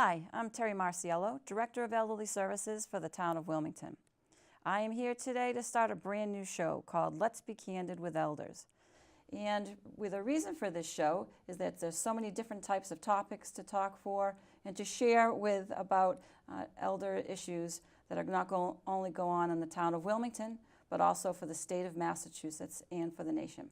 Hi, I'm Terri Marciello, Director of Elderly Services for the town of Wilmington. I am here today to start a brand new show called Let's Be Candid with Elders. And with a reason for this show is that there's so many different types of topics to talk for and to share with about elder issues that are not only go on in the town of Wilmington, but also for the state of Massachusetts and for the nation.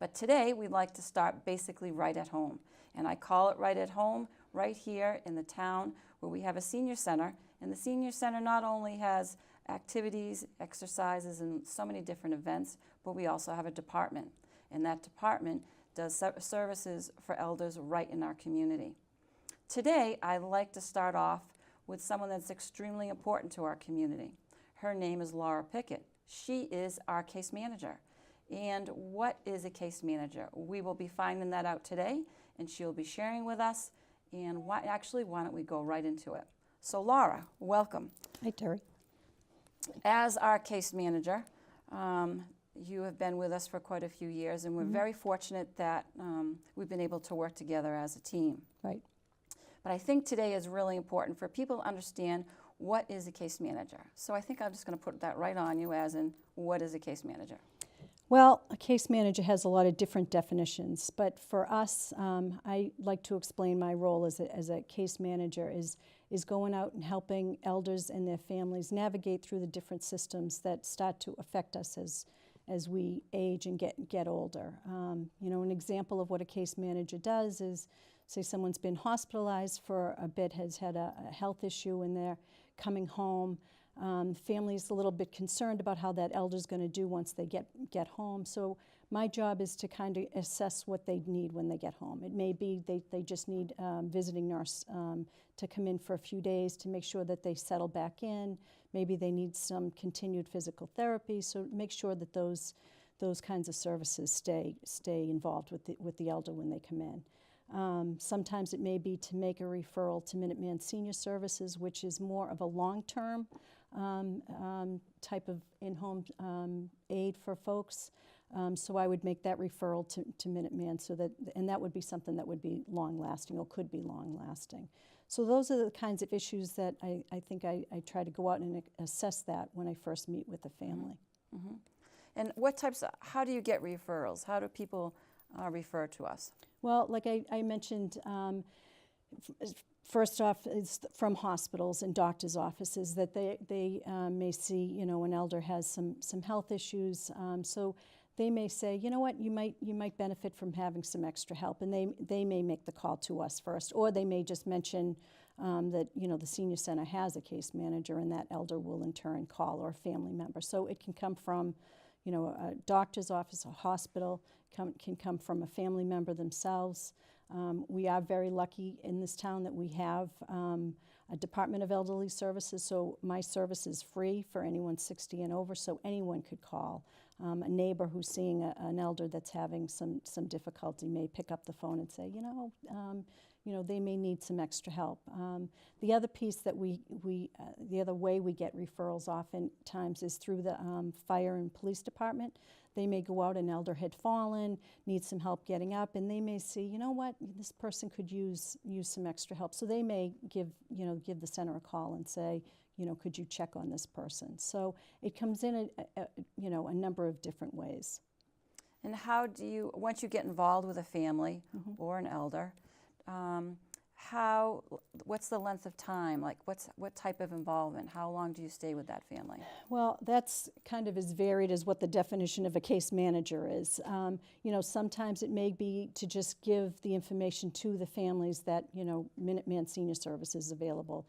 But today we'd like to start basically right at home. And I call it right at home, right here in the town where we have a senior center. And the senior center not only has activities, exercises, and so many different events, but we also have a department. And that department does services for elders right in our community. Today, I'd like to start off with someone that's extremely important to our community. Her name is Laura Pickett. She is our case manager. And what is a case manager? We will be finding that out today, and she'll be sharing with us. And why don't we go right into it? So Laura, welcome. Hi, Terry. As our case manager, you have been with us for quite a few years, and we're very fortunate that we've been able to work together as a team. Right. But I think today is really important for people to understand what is a case manager. So I think I'm just going to put that right on you as in, what is a case manager? Well, a case manager has a lot of different definitions, but for us, I like to explain my role as a case manager is going out and helping elders and their families navigate through the different systems that start to affect us as we age and get older. An example of what a case manager does is, say someone's been hospitalized for a bit, has had a health issue, and they're coming home. Family's a little bit concerned about how that elder's going to do once they get home. So my job is to kind of assess what they need when they get home. It may be they just need a visiting nurse to come in for a few days to make sure that they settle back in. Maybe they need some continued physical therapy. So make sure that those kinds of services stay involved with the elder when they come in. Sometimes it may be to make a referral to Minuteman Senior Services, which is more of a long-term type of in-home aid for folks. So I would make that referral to Minuteman, and that would be something that would be long-lasting or could be long-lasting. So those are the kinds of issues that I think I try to go out and assess that when I first meet with the family. Mm-hmm. And how do you get referrals? How do people refer to us? Well, like I mentioned, first off, is from hospitals and doctors' offices that they may see, an elder has some health issues. So they may say, you know what, you might benefit from having some extra help, and they may make the call to us first, or they may just mention that the senior center has a case manager, and that elder will in turn call, or a family member. So it can come from a doctor's office, a hospital, can come from a family member themselves. We are very lucky in this town that we have a Department of Elderly Services, so my service is free for anyone 60 and over, so anyone could call. A neighbor who's seeing an elder that's having some difficulty may pick up the phone and say, they may need some extra help. The other piece that the other way we get referrals oftentimes is through the fire and police department. They may go out, an elder had fallen, needs some help getting up, and they may see, this person could use some extra help. So they may give the center a call and say, could you check on this person? So it comes in a number of different ways. And how do you, once you get involved with a family or an elder, what's the length of time? Like, what type of involvement? How long do you stay with that family? Well, that's kind of as varied as what the definition of a case manager is. Sometimes it may be to just give the information to the families that, Minuteman Senior Services is available.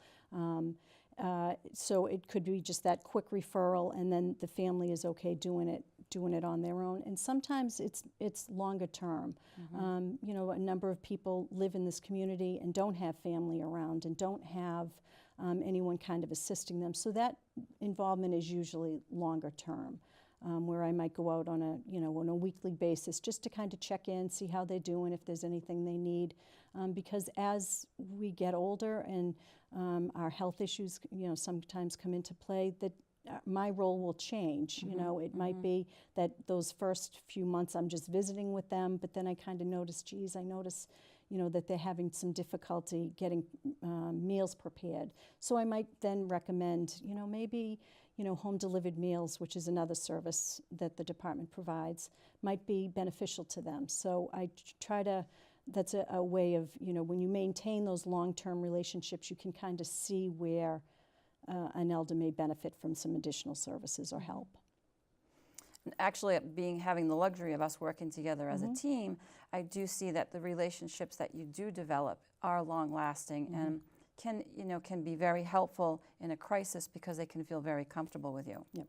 So it could be just that quick referral, and then the family is okay doing it on their own. And sometimes it's longer term. A number of people live in this community and don't have family around and don't have anyone kind of assisting them. So that involvement is usually longer term, where I might go out on a weekly basis just to kind of check in, see how they're doing, if there's anything they need. Because as we get older and our health issues, sometimes come into play, that my role will change. It might be that those first few months I'm just visiting with them, but then I kind of notice, that they're having some difficulty getting meals prepared. So I might then recommend, maybe, home delivered meals, which is another service that the department provides, might be beneficial to them. So I try to, that's a way of, when you maintain those long-term relationships, you can kind of see where an elder may benefit from some additional services or help. Actually, having the luxury of us working together as a team, I do see that the relationships that you do develop are long-lasting and can be very helpful in a crisis because they can feel very comfortable with you. Yep.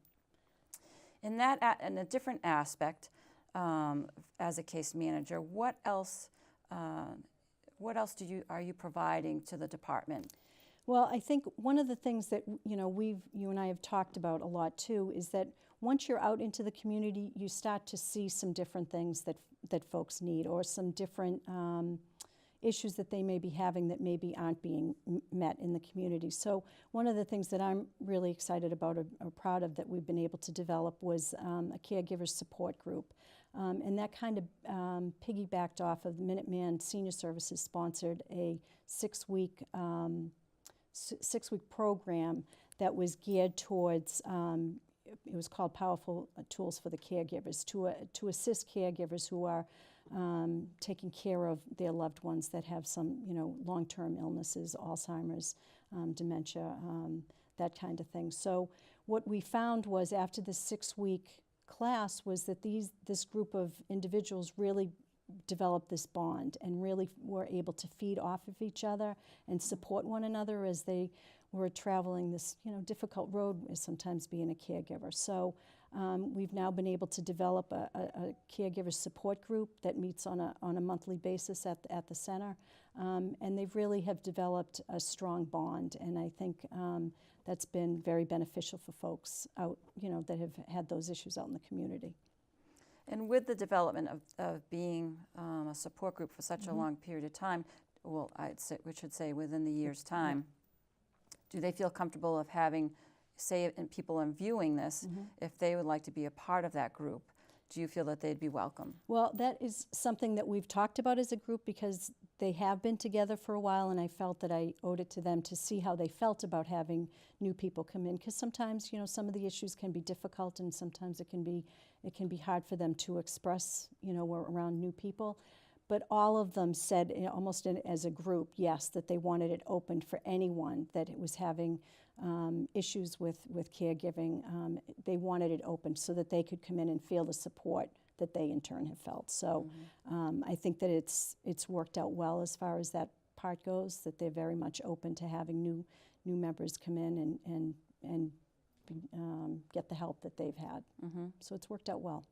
In a different aspect, as a case manager, what else are you providing to the department? Well, I think one of the things that you and I have talked about a lot too is that once you're out into the community, you start to see some different things that folks need, or some different issues that they may be having that maybe aren't being met in the community. So one of the things that I'm really excited about or proud of that we've been able to develop was a caregiver support group. And that kind of piggybacked off of the Minuteman Senior Services sponsored a six-week program that was geared towards, it was called Powerful Tools for the Caregivers, to assist caregivers who are taking care of their loved ones that have some, long-term illnesses, Alzheimer's, dementia, that kind of thing. So what we found was after the 6-week class was that this group of individuals really developed this bond and really were able to feed off of each other and support one another as they were traveling this difficult road as sometimes being a caregiver. So we've now been able to develop a caregiver support group that meets on a monthly basis at the center, and they really have developed a strong bond, and I think that's been very beneficial for folks out that have had those issues out in the community. And with the development of being a support group for such a long period of time, well, we should say within the year's time, do they feel comfortable of having, say, and people in viewing this, if they would like to be a part of that group, do you feel that they'd be welcome? Well, that is something that we've talked about as a group because they have been together for a while, and I felt that I owed it to them to see how they felt about having new people come in, because sometimes, some of the issues can be difficult, and sometimes it can be hard for them to express, around new people. But all of them said, almost as a group, yes, that they wanted it opened for anyone that was having issues with caregiving. They wanted it open so that they could come in and feel the support that they in turn have felt. So I think that it's worked out well as far as that part goes, that they're very much open to having new members come in and get the help that they've had. So it's worked out well.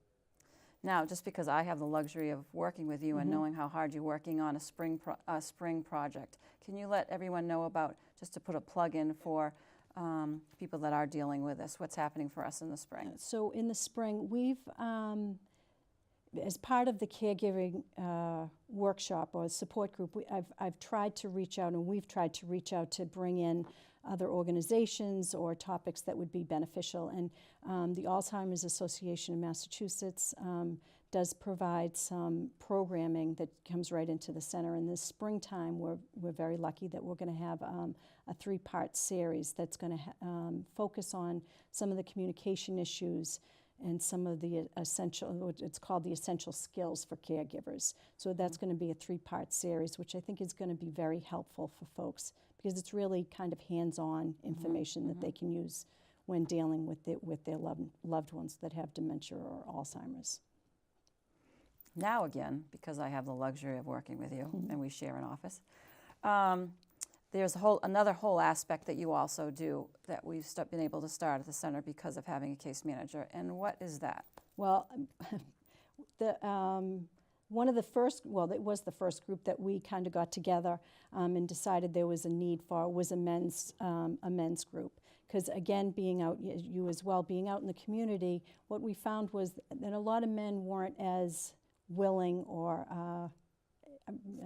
Now, just because I have the luxury of working with you and knowing how hard you're working on a spring project, can you let everyone know about, just to put a plug in for people that are dealing with this, what's happening for us in the spring? So in the spring, we've, as part of the caregiving workshop or support group, I've tried to reach out, and we've tried to reach out to bring in other organizations or topics that would be beneficial. And the Alzheimer's Association of Massachusetts does provide some programming that comes right into the center. In this springtime, we're very lucky that we're going to have a 3-part series that's going to focus on some of the communication issues and some of the essential, it's called the essential skills for caregivers. So that's going to be a 3-part series, which I think is going to be very helpful for folks, because it's really kind of hands-on information that they can use when dealing with their loved ones that have dementia or Alzheimer's. Now again, because I have the luxury of working with you and we share an office, there's another whole aspect that you also do that we've been able to start at the center because of having a case manager. And what is that? Well, one of the first, well, it was the first group that we kind of got together and decided there was a need for, was a men's group. Because again, being out, you as well, being out in the community, what we found was that a lot of men weren't as willing, or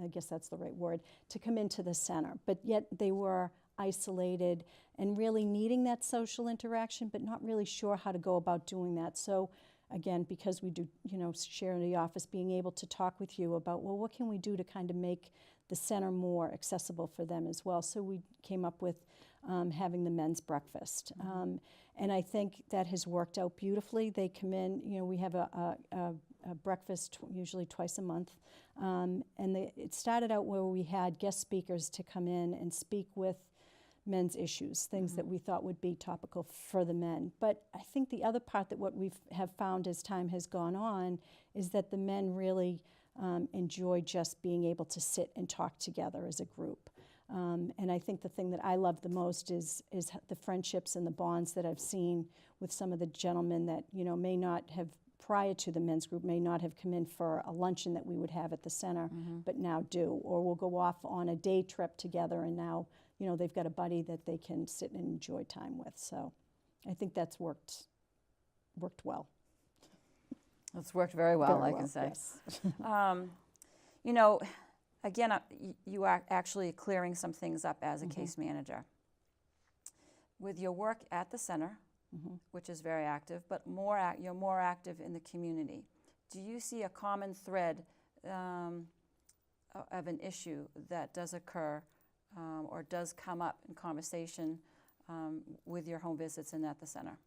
I guess that's the right word, to come into the center. But yet they were isolated and really needing that social interaction, but not really sure how to go about doing that. So again, because we do, share the office, being able to talk with you about, well, what can we do to kind of make the center more accessible for them as well. So we came up with having the men's breakfast. And I think that has worked out beautifully. They come in, we have a breakfast usually twice a month. It started out where we had guest speakers to come in and speak with men's issues, things that we thought would be topical for the men. But I think the other part that what we have found as time has gone on is that the men really enjoy just being able to sit and talk together as a group. And I think the thing that I love the most is the friendships and the bonds that I've seen with some of the gentlemen that, may not have, prior to the men's group, may not have come in for a luncheon that we would have at the center, but now do. Or we'll go off on a day trip together, and now, they've got a buddy that they can sit and enjoy time with. So I think that's worked well. It's worked very well, Very I can say. Yes. Again, you are actually clearing some things up as a case manager. With your work at the center, which is very active, but you're more active in the community. Do you see a common thread of an issue that does occur or does come up in conversation with your home visits and at the center?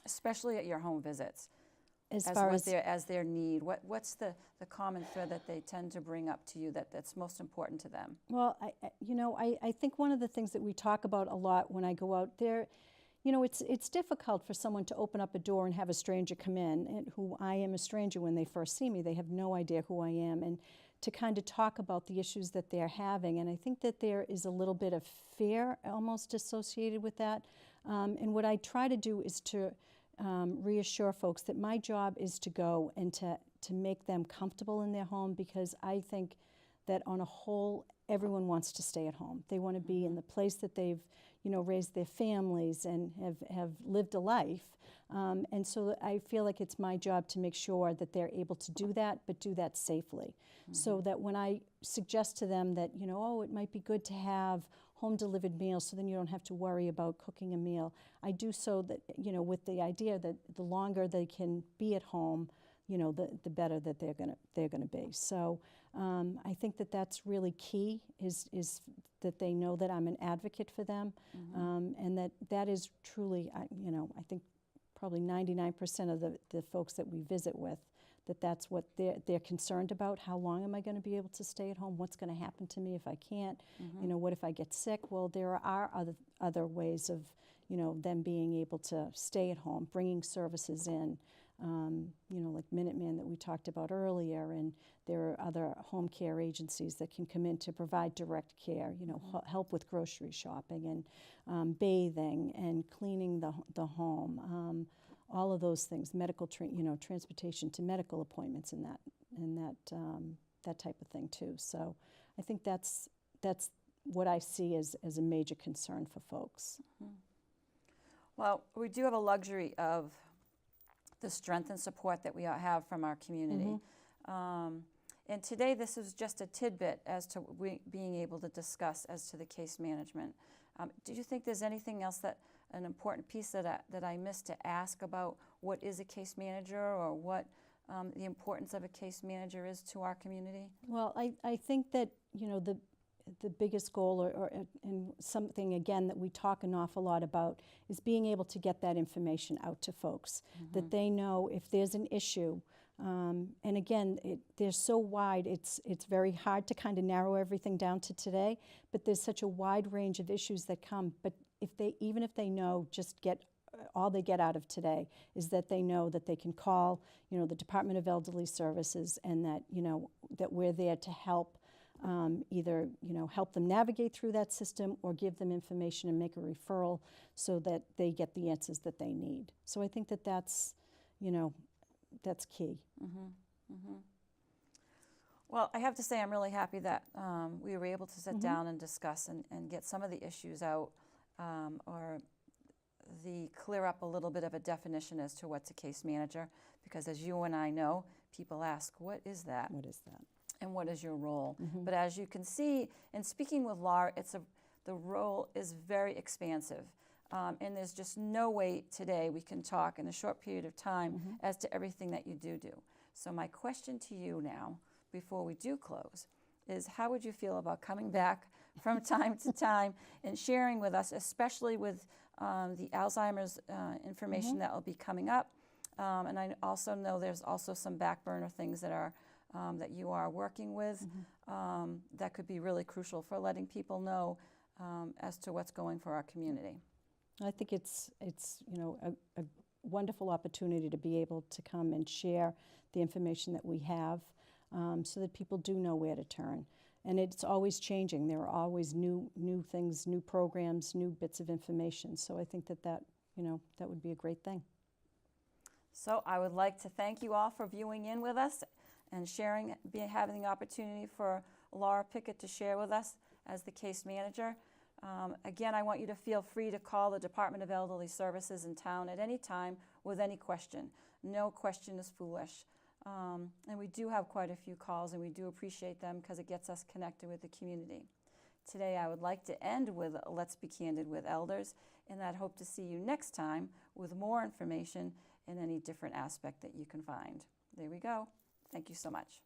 Especially at your home visits. As their need, what's the common thread that they tend to bring up to you that's most important to them? Well, I think one of the things that we talk about a lot when I go out there, it's difficult for someone to open up a door and have a stranger come in, and who I am a stranger when they first see me. They have no idea who I am, and to kind of talk about the issues that they're having. And I think that there is a little bit of fear almost associated with that. And what I try to do is to reassure folks that my job is to go and to make them comfortable in their home, because I think that on a whole, everyone wants to stay at home. They want to be in the place that they've, raised their families and have lived a life. And so I feel like it's my job to make sure that they're able to do that, but do that safely. So that when I suggest to them that, it might be good to have home-delivered meals, so then you don't have to worry about cooking a meal. I do so that, with the idea that the longer they can be at home, the better that they're gonna be. So I think that that's really key, is that they know that I'm an advocate for them, and that is truly, I think probably 99% of the folks that we visit with, that's what they're concerned about. How long am I going to be able to stay at home? What's going to happen to me if I can't? What if I get sick? Well, there are other ways of, them being able to stay at home, bringing services in, like Minuteman that we talked about earlier, and there are other home care agencies that can come in to provide direct care, help with grocery shopping and bathing and cleaning the home. All of those things, medical, transportation to medical appointments, and that type of thing too. So I think that's what I see as a major concern for folks. Well, we do have a luxury of the strength and support that we have from our community. And today this is just a tidbit as to being able to discuss as to the case management. Do you think there's anything else an important piece that I missed to ask about what is a case manager, or what the importance of a case manager is to our community? Well, I think that, the biggest goal and something, again, that we talk an awful lot about is being able to get that information out to folks, that they know if there's an issue. And again, they're so wide, it's very hard to kind of narrow everything down to today, but there's such a wide range of issues that come. But even if they know, all they get out of today is that they know that they can call, the Department of Elderly Services, and that, that we're there to help, either, help them navigate through that system, or give them information and make a referral so that they get the answers that they need. So I think that's key. Well, I have to say I'm really happy that we were able to sit down and discuss and get some of the issues out, or clear up a little bit of a definition as to what's a case manager, because as you and I know, people ask, what is that? What is that? And what is your role? But as you can see, in speaking with Laura, the role is very expansive. And there's just no way today we can talk in a short period of time as to everything that you do. So my question to you now, before we do close, is how would you feel about coming back from time to time and sharing with us, especially with the Alzheimer's information that will be coming up? And I also know there's also some back burner things that are that you are working with that could be really crucial for letting people know as to what's going for our community. I think it's you know, a wonderful opportunity to be able to come and share the information that we have so that people do know where to turn. And it's always changing. There are always new things, new programs, new bits of information. So I think that you know, that would be a great thing. So I would like to thank you all for viewing in with us and sharing, having the opportunity for Laura Pickett to share with us as the case manager. Again, I want you to feel free to call the Department of Elderly Services in town at any time with any question. No question is foolish. And we do have quite a few calls, and we do appreciate them because it gets us connected with the community. Today, I would like to end with Let's Be Candid with Elders, and I'd hope to see you next time with more information in any different aspect that you can find. There we go. Thank you so much.